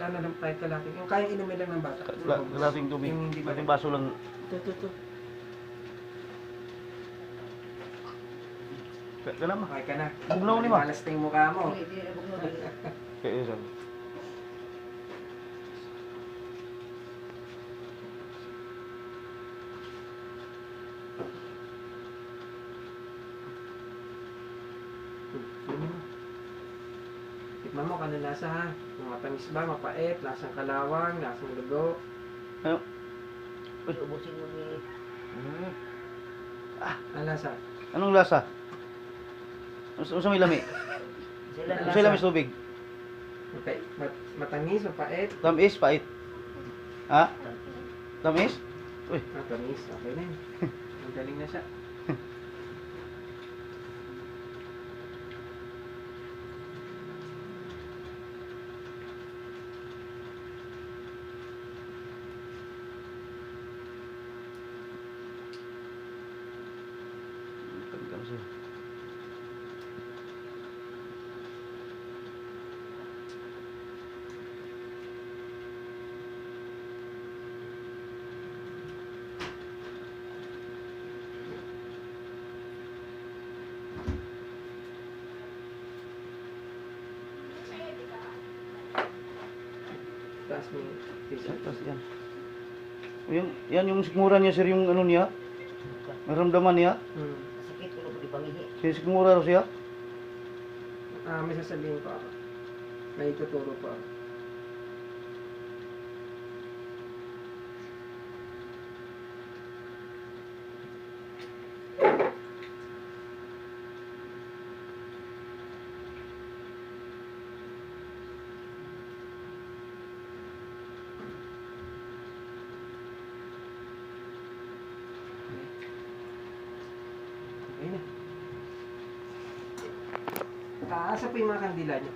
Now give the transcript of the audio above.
ano lang, kahit kalating. Yung kayang inumin lang ng bata. Kalating tubig. Yung hindi ba- Kalating baso lang. Ito. Kaya mo. Okay ka na. Bugnaw ni ma. Malas na yung mukha mo. Kaya isa. Tikman mo kung ano lasa ha. Kung matamis ba, mapait, lasang kalawang, lasang lugo. Ano? Ubusin mo ni... Ang lasa? Anong lasa? Ano sa may lami? Sila Ano sa lami tubig? Mapait, matamis, mapait. Tamis, pait. Ha? Tamis? Uy. Matamis, okay na yun. Ang galing na siya. Taas mo yung t-shirt. Tapos yan. Yan yung sikmura niya sir, yung ano niya. Naramdaman niya. Sakit ko na pag ipangihi. Sikmura raw siya. May sasabihin pa ako. May ituturo pa ako. Okay na. Asa po yung mga kandila niyo?